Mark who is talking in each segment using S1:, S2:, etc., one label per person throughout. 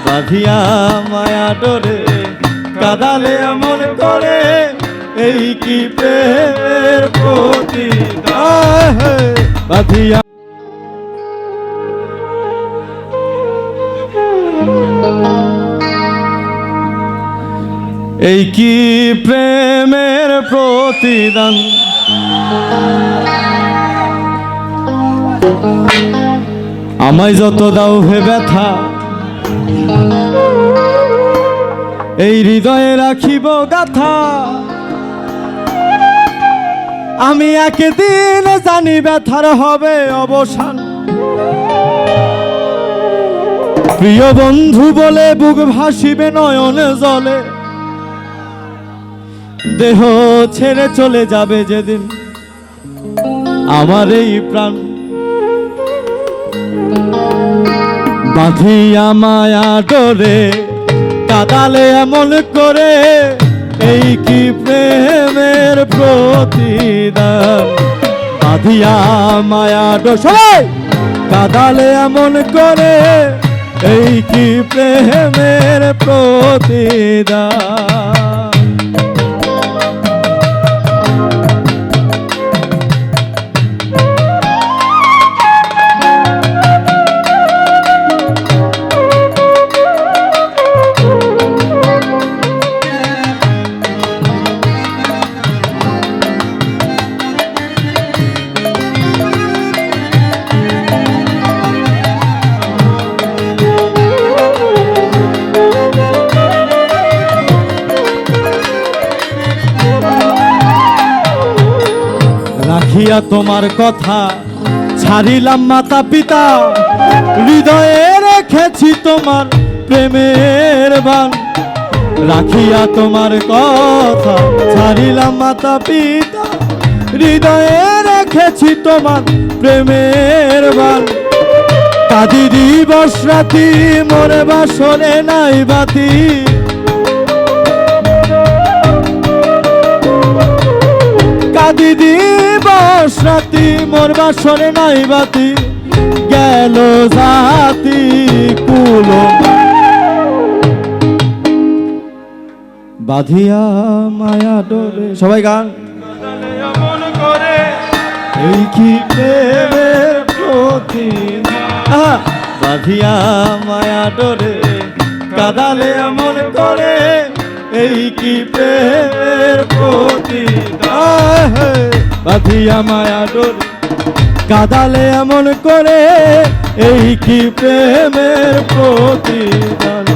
S1: বাঁধিয়া মায়া ডোরে কাদালে এমন করে, এই কি প্রেমের প্রতিদান। বাঁধিয়া এই কি প্রেমের প্রতিদান। আমায় যত দাও হে ব্যথা, এই হৃদয়ে রাখিব গাথা। আমি একদিন জানি ব্যথার হবে অবসান। প্রিয় বন্ধু বলে বুক ভাসিবে নয়নে জলে, দেহ ছেড়ে চলে যাবে যেদিন আমার এই প্রাণ। বাঁধিয়া মায়া ডোরে কাদালে এমন করে, এই কি প্রেমের প্রতিদান। বাঁধিয়া মায়া ডোরে সবাই কাদালে এমন করে, এই কি প্রেমের প্রতিদান। রাখিয়া তোমার কথা ছাড়িলাম মাতা পিতা, হৃদয়ে রেখেছি তোমার প্রেমের বান। রাখিয়া তোমার কথা ছাড়িলাম মাতা পিতা, হৃদয়ে রেখেছি তোমার প্রেমের বান। কাঁদি দিবস রাতি মোরে বাসরে নাই বাতি, কাঁদি দিবস রাতি মোর বাসরে নাই বাতি। গেল জাতি কুল বাঁধিয়া মায়া ডোরে, সবাই গান। এই কি প্রেমের প্রতিদান। বাঁধিয়া মায়া ডোরে কাদালে এমন করে, এই কি প্রেমের প্রতিদান। বাঁধিয়া মায়া ডোরে কাদালে এমন করে, এই কি প্রেমের প্রতিদান।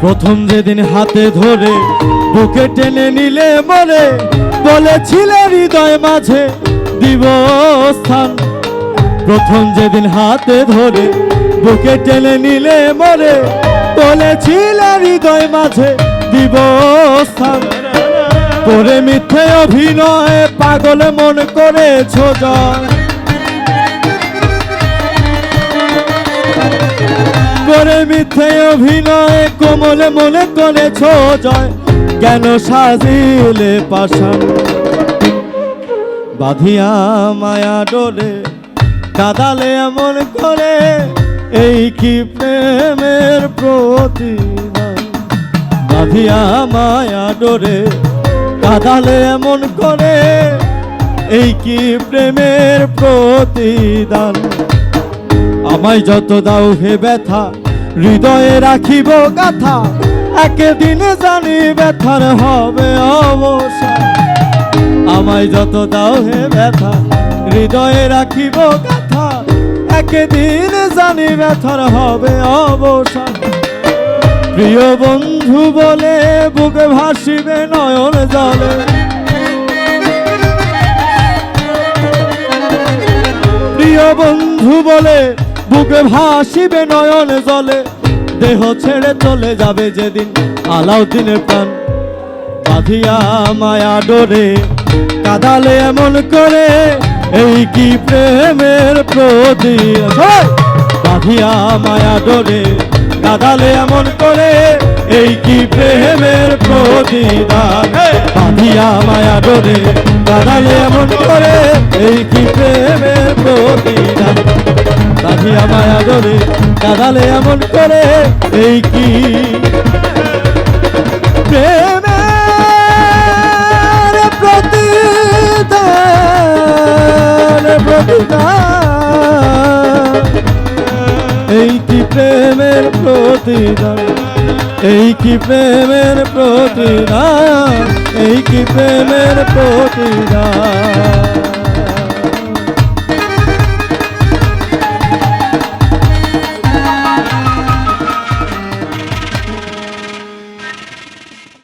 S1: প্রথম যেদিন হাতে ধরে বুকে টেনে নিলে মনে, বলেছিলে হৃদয় মাঝে দিব স্থান। প্রথম যেদিন হাতে ধরে বুকে টেনে নিলে মনে, বলেছিলে হৃদয় মাঝে দিব স্থান। করে মিথ্যে অভিনয় পাগল মন করেছ জয়, করে মিথ্যে অভিনয় কোমলে মনে করেছ জয়। কেন সাজিলে পাষাণ। বাঁধিয়া মায়া ডোরে কাদালে এমন করে, এই কি প্রেমের প্রতিদান। বাঁধিয়া মায়া ডোরে কাদালে এমন করে, এই কি প্রেমের প্রতিদান। আমায় যত দাও হে ব্যথা, হৃদয়ে রাখিব গাথা। একদিন জানি ব্যথার হবে অবসান। আমায় যত দাও হে ব্যথা, হৃদয়ে রাখিব গাথা। একদিন জানি ব্যথার হবে অবসান। প্রিয় বন্ধু বলে বুকে ভাসিবে নয়ন জলে, প্রিয় বন্ধু বলে বুকে ভাসিবে নয়ন জলে। দেহ ছেড়ে চলে যাবে যেদিন আলাউদ্দিনের প্রাণ বাঁধিয়া মায়া ডোরে কাঁদালে এমন করে এই কি প্রেমের প্রতিদান বাঁধিয়া মায়া ডোরে কাঁদালে এমন করে এই কি প্রেমের প্রতিদান বাঁধিয়া মায়া ডোরে কাঁদালে এমন করে এই কি প্রেমের প্রতিদান বাঁধিয়া মায়া ডোরে কাঁদালে এমন করে এই কি প্রেমের প্রতিদান এই কি প্রেমের প্রতিদান এই কি প্রেমের প্রতিদান এই কি প্রেমের প্রতিদান